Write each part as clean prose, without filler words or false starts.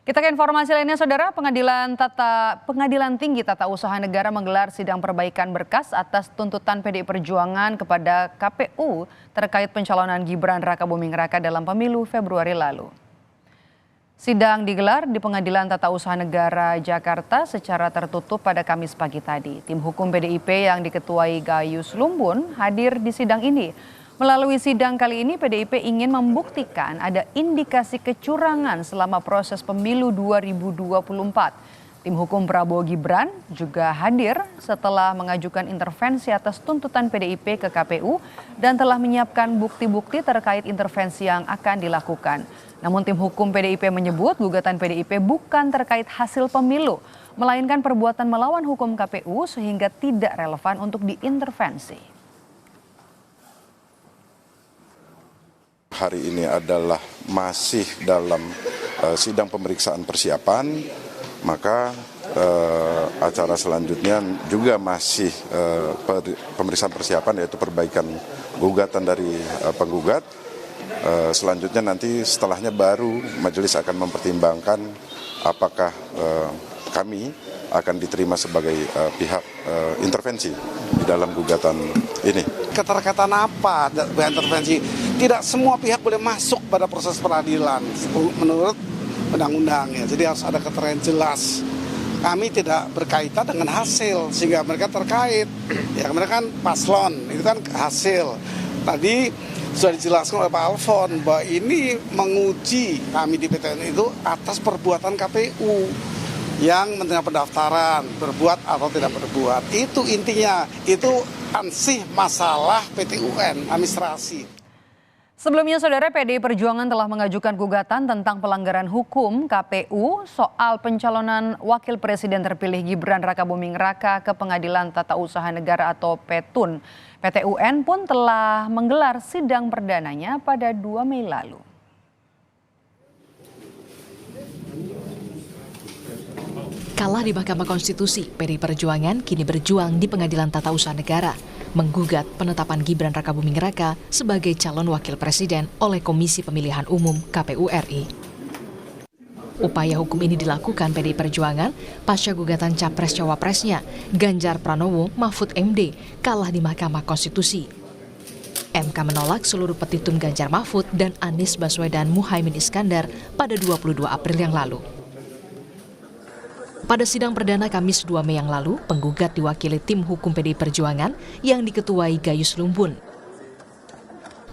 Kita ke informasi lainnya, Saudara. Pengadilan Tinggi Tata Usaha Negara menggelar sidang perbaikan berkas atas tuntutan PDI Perjuangan kepada KPU terkait pencalonan Gibran Rakabuming Raka dalam pemilu Februari lalu. Sidang digelar di Pengadilan Tata Usaha Negara Jakarta secara tertutup pada Kamis pagi tadi. Tim hukum PDIP yang diketuai Gayus Lumbun hadir di sidang ini. Melalui sidang kali ini, PDIP ingin membuktikan ada indikasi kecurangan selama proses pemilu 2024. Tim hukum Prabowo Gibran juga hadir setelah mengajukan intervensi atas tuntutan PDIP ke KPU dan telah menyiapkan bukti-bukti terkait intervensi yang akan dilakukan. Namun tim hukum PDIP menyebut gugatan PDIP bukan terkait hasil pemilu, melainkan perbuatan melawan hukum KPU sehingga tidak relevan untuk diintervensi. Hari ini adalah masih dalam sidang pemeriksaan persiapan, maka acara selanjutnya juga masih pemeriksaan persiapan, yaitu perbaikan gugatan dari penggugat. Selanjutnya nanti setelahnya baru majelis akan mempertimbangkan apakah kami akan diterima sebagai pihak intervensi di dalam gugatan ini. Keterkaitan apa intervensi? Tidak semua pihak boleh masuk pada proses peradilan menurut undang-undang ya. Jadi harus ada keterangan jelas. Kami tidak berkaitan dengan hasil sehingga mereka terkait. Ya mereka kan paslon, itu kan hasil. Tadi sudah dijelaskan oleh Pak Alfon bahwa ini menguji kami di PTN itu atas perbuatan KPU yang menerima pendaftaran, berbuat atau tidak berbuat. Itu intinya, itu ansih masalah PTUN, administrasi. Sebelumnya, Saudara, PDI Perjuangan telah mengajukan gugatan tentang pelanggaran hukum KPU soal pencalonan Wakil Presiden terpilih Gibran Rakabuming Raka ke Pengadilan Tata Usaha Negara atau PTUN. PTUN pun telah menggelar sidang perdananya pada 2 Mei lalu. Kalah di Mahkamah Konstitusi, PDI Perjuangan kini berjuang di Pengadilan Tata Usaha Negara, menggugat penetapan Gibran Rakabuming Raka sebagai calon wakil presiden oleh Komisi Pemilihan Umum KPU RI. Upaya hukum ini dilakukan PDI Perjuangan pasca gugatan Capres-Cawapresnya Ganjar Pranowo Mahfud MD kalah di Mahkamah Konstitusi. MK menolak seluruh petitum Ganjar Mahfud dan Anies Baswedan Muhaimin Iskandar pada 22 April yang lalu. Pada sidang perdana Kamis 2 Mei yang lalu, penggugat diwakili tim hukum PDI Perjuangan yang diketuai Gayus Lumbun.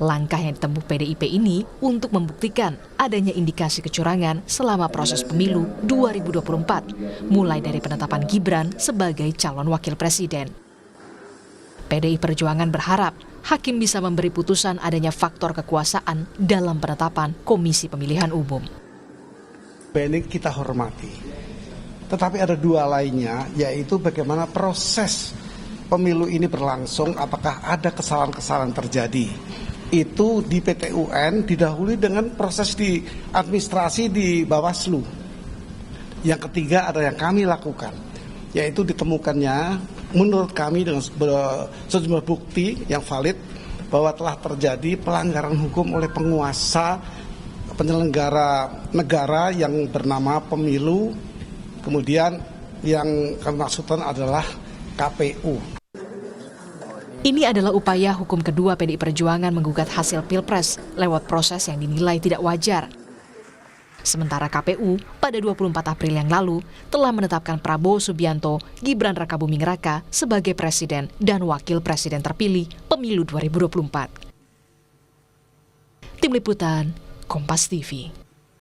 Langkah yang ditempuh PDIP ini untuk membuktikan adanya indikasi kecurangan selama proses pemilu 2024, mulai dari penetapan Gibran sebagai calon wakil presiden. PDI Perjuangan berharap hakim bisa memberi putusan adanya faktor kekuasaan dalam penetapan Komisi Pemilihan Umum. Ini kita hormati. Tetapi ada dua lainnya, yaitu bagaimana proses pemilu ini berlangsung, apakah ada kesalahan-kesalahan terjadi. Itu di PTUN didahului dengan proses di administrasi di Bawaslu. Yang ketiga ada yang kami lakukan, yaitu ditemukannya menurut kami dengan sejumlah bukti yang valid bahwa telah terjadi pelanggaran hukum oleh penguasa penyelenggara negara yang bernama pemilu. Kemudian yang kami maksudkan adalah KPU. Ini adalah upaya hukum kedua PDI Perjuangan menggugat hasil Pilpres lewat proses yang dinilai tidak wajar. Sementara KPU pada 24 April yang lalu telah menetapkan Prabowo Subianto Gibran Rakabuming Raka sebagai presiden dan wakil presiden terpilih pemilu 2024. Tim Liputan, Kompas TV.